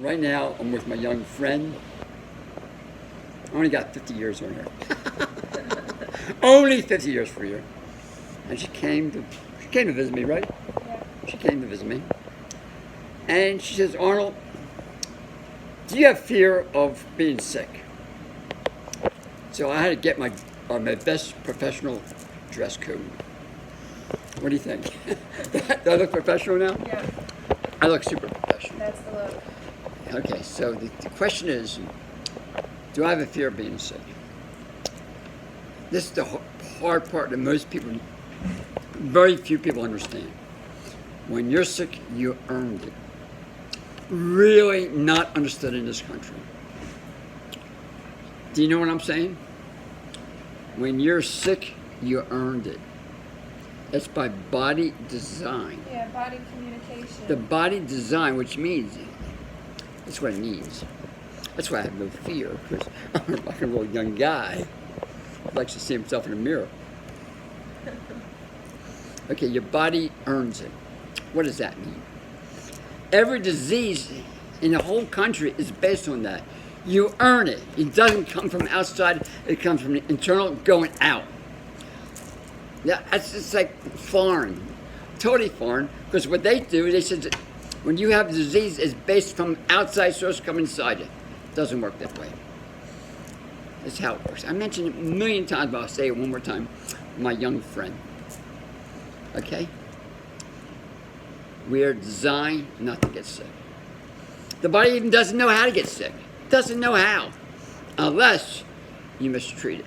Right now, I'm with my young friend. I only got 50 years on her. Only 50 years for you. And she came to visit me, right? Yeah. She came to visit me. And she says, Arnold, do you have fear of being sick? So I had to get my best professional dress code. What do you think? Do I look professional now? Yeah. I look super professional. That's the look. Okay, so the question is, do I have a fear of being sick? This is the hard part that most people, very few people understand. When you're sick, you earned it. Really not understood in this country. Do you know what I'm saying? When you're sick, you earned it. It's by body design. Yeah, body communication. The body design, which means, that's what it means. That's why I have no fear, because I'm a rock and roll young guy who likes to see himself in the mirror. Okay, your body earns it. What does that mean? Every disease in the whole country is based on that. You earn it. It doesn't come from outside. It comes from the internal going out. Yeah, that's just like foreign, totally foreign. Because what they do, they said that when you have a disease, it's based from outside source coming inside you. It doesn't work that way. That's how it works. I mentioned it a million times, but I'll say it one more time. My young friend. Okay? We are designed not to get sick. The body even doesn't know how to get sick. Doesn't know how. Unless you mistreat it.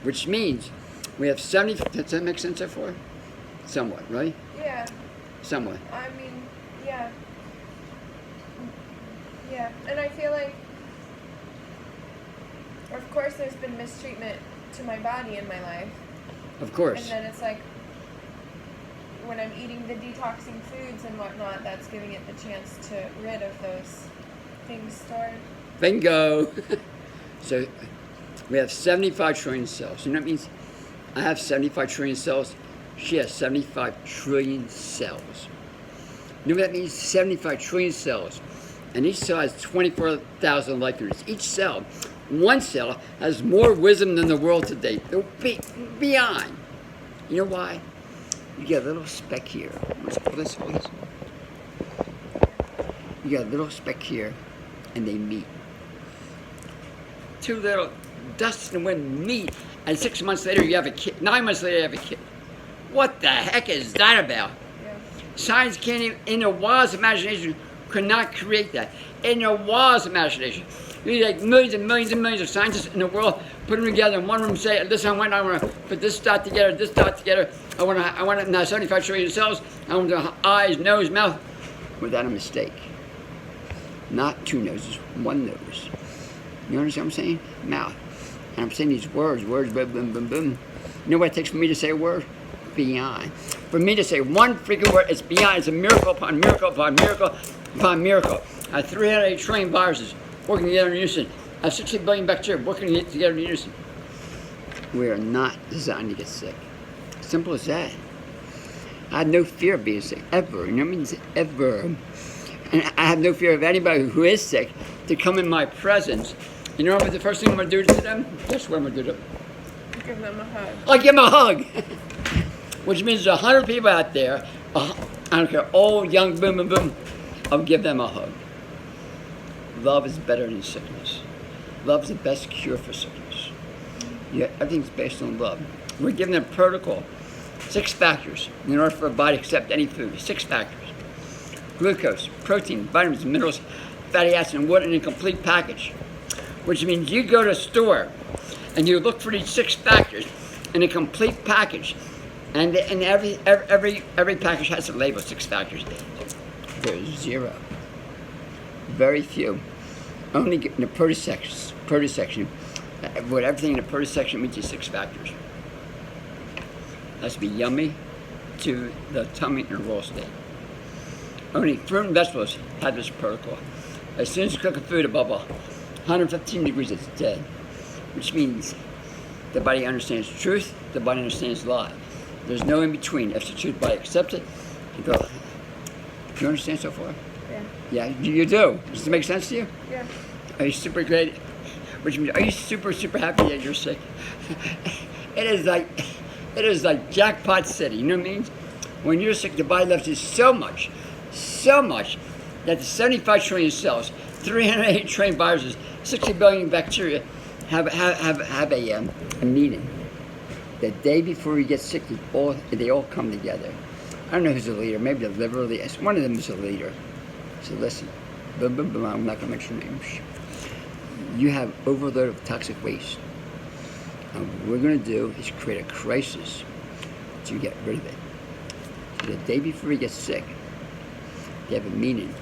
Which means we have 70, does that make sense so far? Somewhat, right? Yeah. Somewhat. I mean, yeah. Yeah. And I feel like, of course, there's been mistreatment to my body in my life. Of course. And then it's like, when I'm eating the detoxing foods and whatnot, that's giving it the chance to rid of those things stored. Bingo. So we have 75 trillion cells. You know what that means? I have 75 trillion cells. She has 75 trillion cells. You know what that means? 75 trillion cells. And each cell has 24,000 life units. Each cell, one cell, has more wisdom than the world today. Beyond. You know why? You get a little speck here. Let's pull this, please. You got a little speck here, and they meet. Two little dusts in the wind meet, and 6 months later you have a kid. 9 months later you have a kid. What the heck is that about? Yeah. Science can't even, in a wildest imagination, could not create that. In a wildest imagination. You need like millions and millions and millions of scientists in the world, put them together in one room, say, this I want to put this dot together, this dot together. I want to 75 trillion cells. I want the eyes, nose, mouth, without a mistake. Not two noses, one nose. You understand what I'm saying? Mouth. And I'm saying these words, boom, boom, boom, boom. You know what it takes for me to say a word? Beyond. For me to say one freaking word, it's beyond. It's a miracle upon miracle upon miracle upon miracle. I have 380 trillion viruses working together in unison. I have 60 billion bacteria working together in unison. We are not designed to get sick. Simple as that. I have no fear of being sick, ever. You know what I mean? Ever. And I have no fear of anybody who is sick to come in my presence. You know what the first thing I'm going to do to them? Guess what I'm going to do to them? Give them a hug. I'll give them a hug. Which means there's 100 people out there, I don't care, old, young, boom, boom, boom, I'll give them a hug. Love is better than sickness. Love is the best cure for sickness. Yeah, everything's based on love. We're giving them protocol. 6 factors in order for a body to accept any food. 6 factors. Glucose, protein, vitamins, minerals, fatty acids, and water in a complete package. Which means you go to a store and you look for these 6 factors in a complete package. And every package has a label, 6 factors. There's 0. Very few. Only in the produce section, with everything in the produce section meets the 6 factors. Has to be yummy to the tummy in a raw state. Only fruit and vegetables have this protocol. As soon as you cook a food above 115 degrees, it's dead. Which means the body understands truth, the body understands lie. There's no in between. If the truth, the body accepts it, you go. Do you understand so far? Yeah. Yeah, you do. Does it make sense to you? Yeah. Are you super great? Which means, are you super happy that you're sick? It is like jackpot city. You know what I mean? When you're sick, the body loves you so much, that the 75 trillion cells, 308 trillion viruses, 60 billion bacteria have a meeting. The day before you get sick, they all come together. I don't know who's the leader. Maybe the liver leader. One of them is the leader. So listen, boom, boom, boom. I'm not going to mention names. You have overload of toxic waste. And what we're going to do is create a crisis to get rid of it. So the day before you get sick, you have a meeting.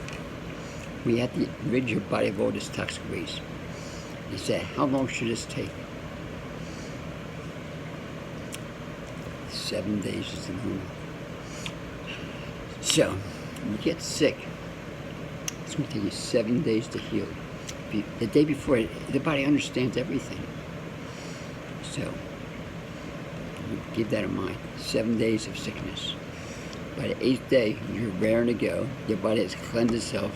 We have to rid your body of all this toxic waste. You say, how long should this take? 7 days is the normal. So, when you get sick, it's going to take you 7 days to heal. The day before, the body understands everything. So, you keep that in mind. 7 days of sickness. By the 8th day, you're raring to go. Your body has cleansed itself,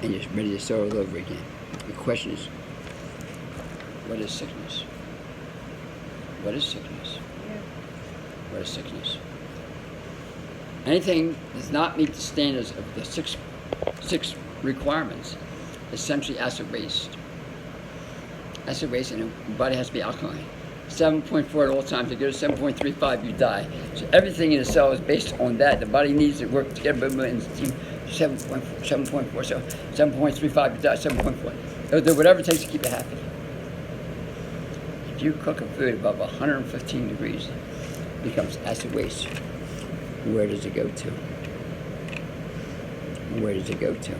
and you're ready to start all over again. The question is, what is sickness? What is sickness? Yeah. What is sickness? Anything does not meet the standards of the six requirements, essentially acid waste. Acid waste in the body has to be alkaline. 7.4 at all times. If you go to 7.35, you die. So everything in the cell is based on that. The body needs to work together, and 7.4. So 7.35, you die. 7.4. They'll do whatever it takes to keep you happy. If you cook a food above 115 degrees, it becomes acid waste. Where does it go to? Where does it go to?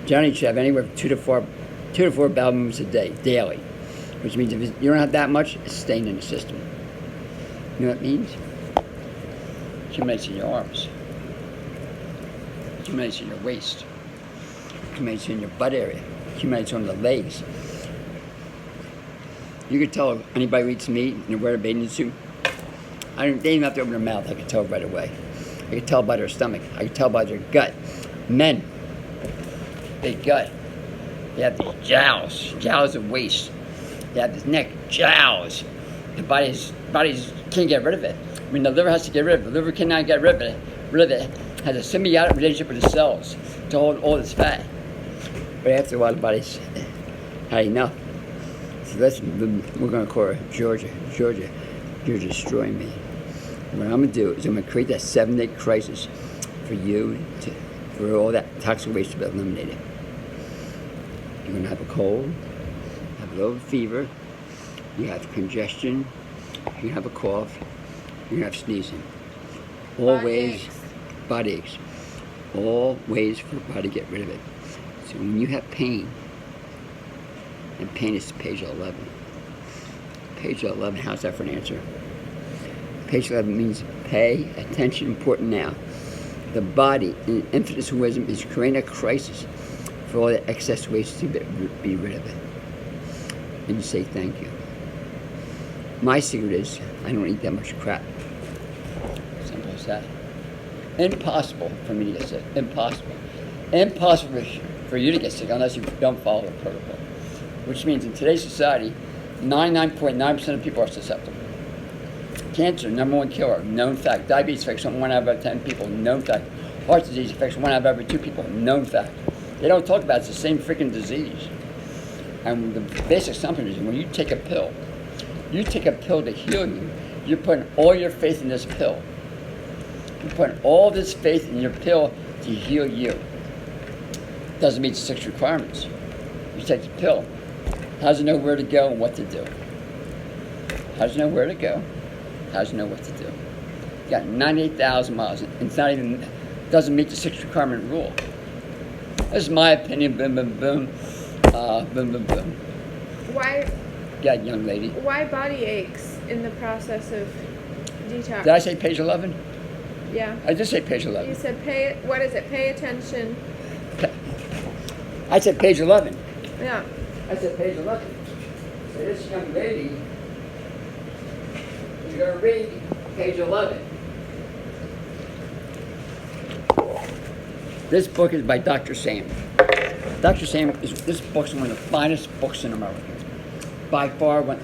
Johnny should have anywhere from 2 to 4 bowel movements a day, daily. Which means if you don't have that much, it's staying in the system. You know what it means? Accumulates in your arms. Accumulates in your waist. Accumulates in your butt area. Accumulates on the legs. You could tell if anybody who eats meat and they wear a bathing suit. They didn't even have to open their mouth. I could tell right away. I could tell by their stomach. I could tell by their gut. Men, big gut. They have these jowls of waste. They have this neck, jowls. The body's can't get rid of it. I mean, the liver has to get rid of it. The liver cannot get rid of it. It has a symbiotic relationship with the cells to hold all this fat. But after a while, the body's had enough. So listen, we're going to call her Georgia. Georgia, you're destroying me. What I'm going to do is I'm going to create that 7-day crisis for you, for all that toxic waste to be eliminated. You're going to have a cold, have a little fever, you have congestion, you have a cough, you have sneezing. All ways, body aches. All ways for the body to get rid of it. So when you have pain, and pain is page 11. Page 11, how's that for an answer? Page 11 means pay attention, important now. The body, in infinite wisdom, is creating a crisis for all the excess waste to be rid of it. And you say thank you. My secret is I don't eat that much crap. Simple as that. Impossible for me to get sick. Impossible. Impossible for you to get sick unless you don't follow the protocol. Which means in today's society, 99.9% of people are susceptible. Cancer, #1 killer, known fact. Diabetes affects 1 out of every 10 people, known fact. Heart disease affects 1 out of every 2 people, known fact. They don't talk about it. It's the same freaking disease. And the basic assumption is when you take a pill to heal you, you're putting all your faith in this pill. You're putting all this faith in your pill to heal you. Doesn't meet the 6 requirements. You take the pill. How does it know where to go and what to do? How does it know where to go? How does it know what to do? You got 98,000 miles. It's not even, doesn't meet the 6 requirement rule. This is my opinion. Boom, boom, boom. Boom, boom, boom. Why? Yeah, young lady. Why body aches in the process of detox? Did I say page 11? Yeah. I just say page 11. You said what is it? Pay attention. I said page 11. Yeah. I said page 11. So this young lady is going to read page 11. This book is by Dr. Sam. Dr. Sam this book's one of the finest books in America. By far one.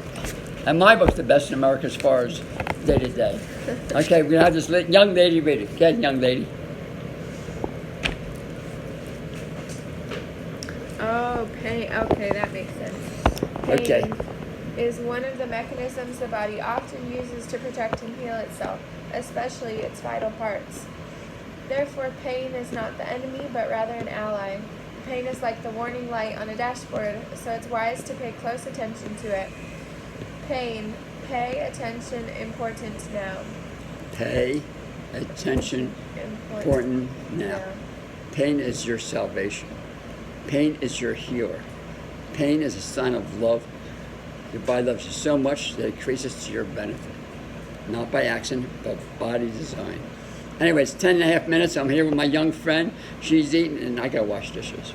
And my book's the best in America as far as day to day. Okay, we're gonna have this young lady read it. Go ahead, young lady. Oh, pain. Okay, that makes sense. Pain Okay. is one of the mechanisms the body often uses to protect and heal itself, especially its vital parts. Therefore, pain is not the enemy, but rather an ally. Pain is like the warning light on a dashboard, so it's wise to pay close attention to it. Pain. Pay attention. Important now. Pay attention. Important now. Pain is your salvation. Pain is your healer. Pain is a sign of love. Your body loves you so much that it increases to your benefit. Not by accident, but body design. Anyway, it's 10 and a half minutes. I'm here with my young friend. She's eating, and I gotta wash dishes.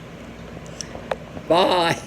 Bye.